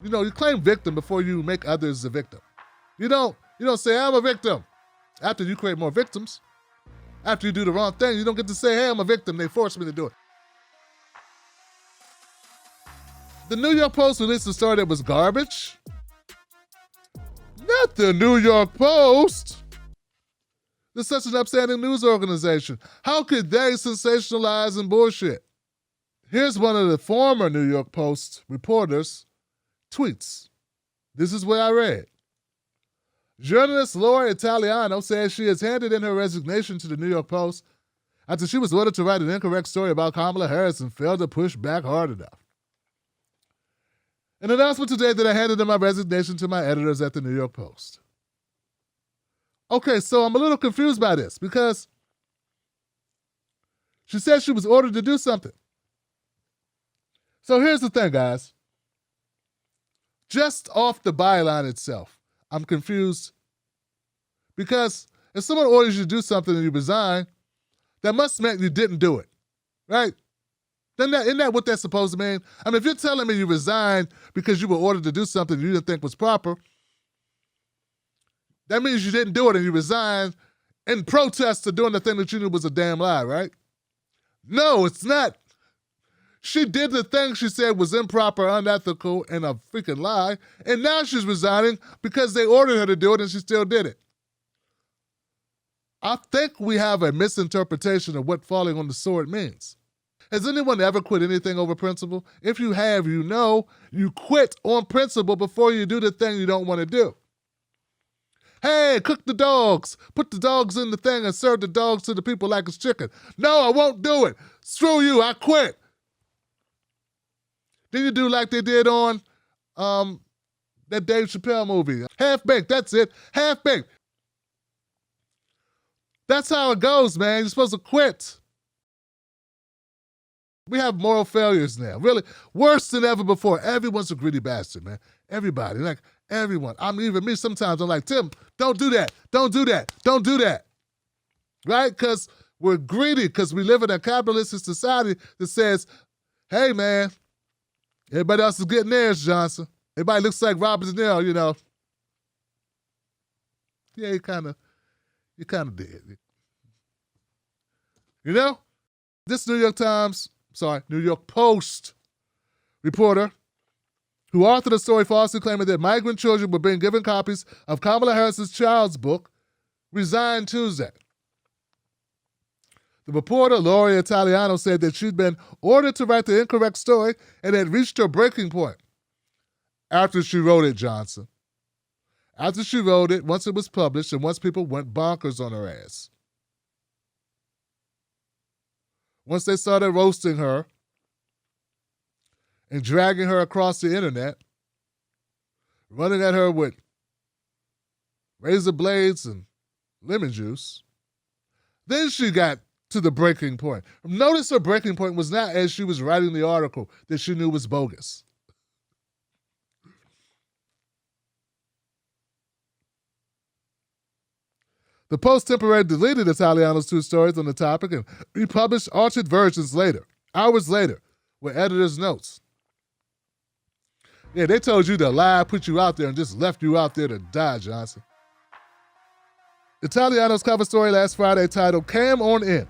You know, you claim victim before you make others the victim. You don't say, I'm a victim. After you create more victims. After you do the wrong thing, you don't get to say, hey, I'm a victim. They forced me to do it. The New York Post released a story that was garbage. Not the New York Post. They're such an upstanding news organization. How could they sensationalize and bullshit? Here's one of the former New York Post reporters' tweets. This is what I read. Journalist Laura Italiano says she has handed in her resignation to the New York Post after she was ordered to write an incorrect story about Kamala Harris and failed to push back hard enough. An announcement today that I handed in my resignation to my editors at the New York Post. Okay, so I'm a little confused by this because she said she was ordered to do something. So here's the thing, guys. Just off the byline itself, I'm confused because if someone orders you to do something and you resign, that must mean you didn't do it, right? Isn't that what that's supposed to mean? I mean, if you're telling me you resigned because you were ordered to do something you didn't think was proper, that means you didn't do it and you resigned in protest to doing the thing that you knew was a damn lie, right? No, it's not. She did the thing she said was improper, unethical, and a freaking lie, and now she's resigning because they ordered her to do it and she still did it. I think we have a misinterpretation of what falling on the sword means. Has anyone ever quit anything over principle? If you have, you know you quit on principle before you do the thing you don't want to do. Hey, cook the dogs. Put the dogs in the thing and serve the dogs to the people like it's chicken. No, I won't do it. Screw you, I quit. Then you do like they did on that Dave Chappelle movie. Half-Baked, that's it. Half-Baked. That's how it goes, man. You're supposed to quit. We have moral failures now. Really, worse than ever before. Everyone's a greedy bastard, man. Everybody, like everyone. Even me sometimes, I'm like, Tim, don't do that. Don't do that. Don't do that. Right? Because we're greedy, because we live in a capitalistic society that says, hey, man, everybody else is getting theirs, Johnson. Everybody looks like Robert De Niro, you know. Yeah, you kind of did. You know? This New York Post reporter who authored a story falsely claiming that migrant children were being given copies of Kamala Harris's child's book resigned Tuesday. The reporter, Laura Italiano, said that she'd been ordered to write the incorrect story and had reached her breaking point after she wrote it, Johnson. After she wrote it, once it was published, and once people went bonkers on her ass. Once they started roasting her and dragging her across the internet, running at her with razor blades and lemon juice, then she got to the breaking point. Notice her breaking point was not as she was writing the article that she knew was bogus. The Post temporarily deleted Italiano's two stories on the topic and republished altered versions hours later, with editor's notes. Yeah, they told you to lie, put you out there, and just left you out there to die, Johnson. Italiano's cover story last Friday titled, Cam on In.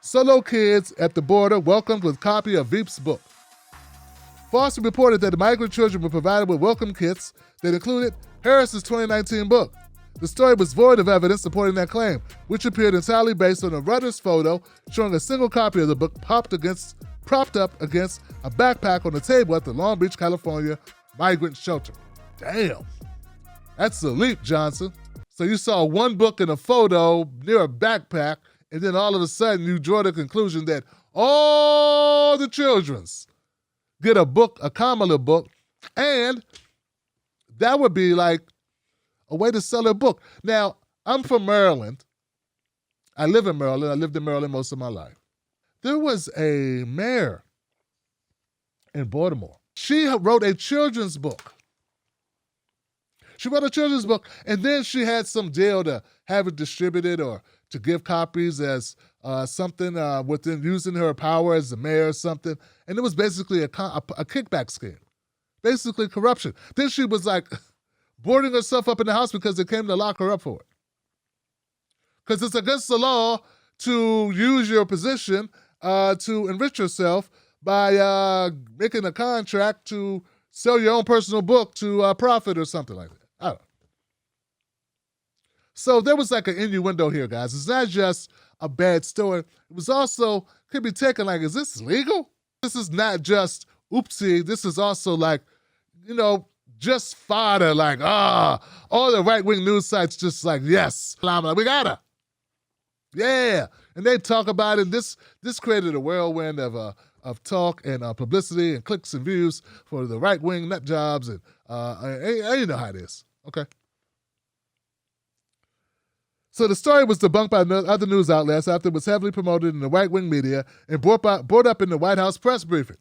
Solo kids at the border welcomed with copy of Veep's book. Foster reported that the migrant children were provided with welcome kits that included Harris's 2019 book. The story was void of evidence supporting that claim, which appeared entirely based on a Reuters photo showing a single copy of the book propped up against a backpack on the table at the Long Beach, California migrant shelter. Damn. That's a leap, Johnson. So you saw one book in a photo near a backpack, and then all of a sudden you draw the conclusion that all the children's get a book, a Kamala book, and that would be like a way to sell a book. Now, I'm from Maryland. I live in Maryland. I lived in Maryland most of my life. There was a mayor in Baltimore. She wrote a children's book. And then she had some deal to have it distributed or to give copies as something within using her power as the mayor or something. And it was basically a kickback scheme Basically corruption. Then she was like boarding herself up in the house because they came to lock her up for it. Because it's against the law to use your position to enrich yourself by making a contract to sell your own personal book to profit or something like that. I don't know. So there was like an innuendo here, guys. It's not just a bad story. It was also, could be taken like, is this legal? This is not just oopsie. This is also like, just fodder, like, all the right-wing news sites just like, yes, we got her. Yeah. And they talk about it. This created a whirlwind of talk and publicity and clicks and views for the right-wing nut jobs. And you know how it is. Okay. So the story was debunked by other news outlets after it was heavily promoted in the right-wing media and brought up in the White House press briefing.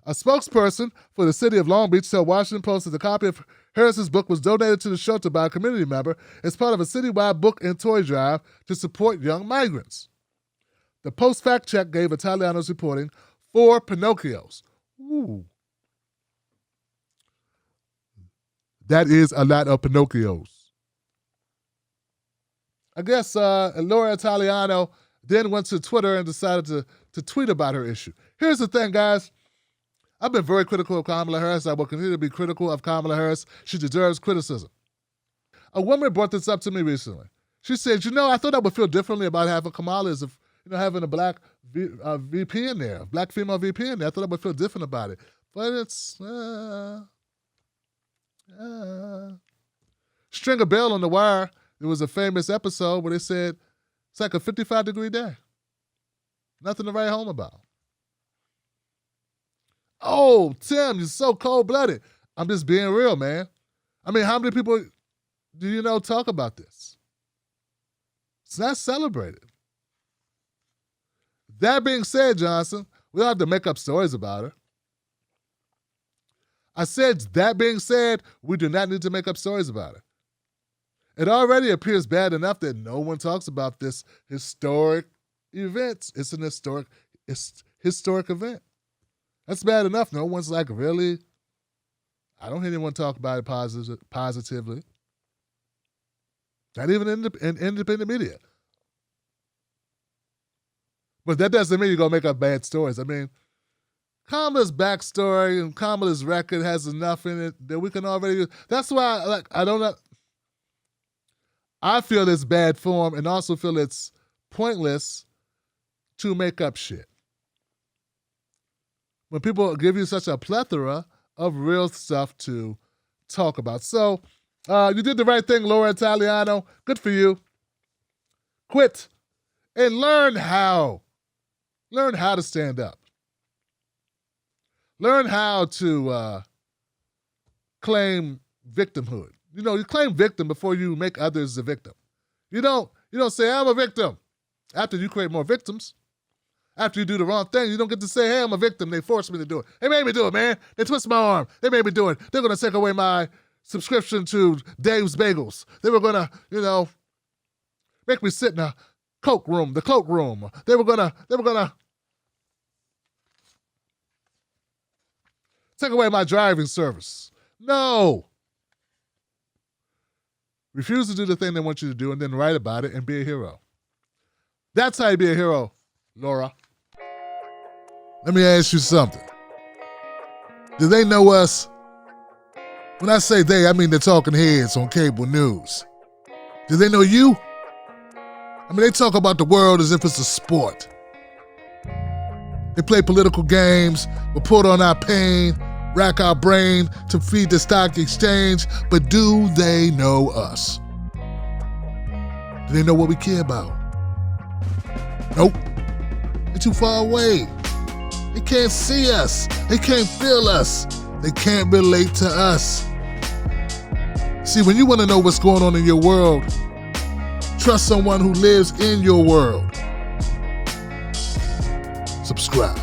A spokesperson for the city of Long Beach told Washington Post that the copy of Harris's book was donated to the shelter by a community member as part of a citywide book and toy drive to support young migrants. The Post fact check gave Italiano's reporting 4 Pinocchios. Ooh. That is a lot of Pinocchios. I guess Laura Italiano then went to Twitter and decided to tweet about her issue. Here's the thing, guys. I've been very critical of Kamala Harris. I will continue to be critical of Kamala Harris. She deserves criticism. A woman brought this up to me recently. She said, I thought I would feel differently about having Kamala as if, having a black VP in there, a black female VP in there. I thought I would feel different about it. But it's, string a bell on the wire. There was a famous episode where they said, it's like a 55-degree day. Nothing to write home about. Oh, Tim, you're so cold-blooded. I'm just being real, man. I mean, how many people do you know talk about this? It's not celebrated. That being said, Johnson, we don't have to make up stories about it. I said, that being said, we do not need to make up stories about it. It already appears bad enough that no one talks about this historic event. It's an historic event. That's bad enough. No one's like, really? I don't hear anyone talk about it positively. Not even in independent media. But that doesn't mean you're going to make up bad stories. I mean, Kamala's backstory and Kamala's record has enough in it that we can already use. That's why, I feel it's bad form and also feel it's pointless to make up shit. When people give you such a plethora of real stuff to talk about. So, you did the right thing, Laura Italiano. Good for you. Quit and learn how. Learn how to stand up. Learn how to claim victimhood. You claim victim before you make others the victim. You don't say, I'm a victim. After you create more victims. After you do the wrong thing, you don't get to say, hey, I'm a victim. They forced me to do it. They made me do it, man. They twisted my arm. They made me do it. They're going to take away my subscription to Dave's Bagels. They were going to, make me sit in the cloak room. They were going to take away my driving service. No. Refuse to do the thing they want you to do and then write about it and be a hero. That's how you be a hero, Laura. Let me ask you something. Do they know us? When I say they, I mean the talking heads on cable news. Do they know you? I mean, they talk about the world as if it's a sport. They play political games, report on our pain, rack our brain to feed the stock exchange, but do they know us? Do they know what we care about? Nope. They're too far away. They can't see us. They can't feel us. They can't relate to us. See, when you want to know what's going on in your world, trust someone who lives in your world. Subscribe.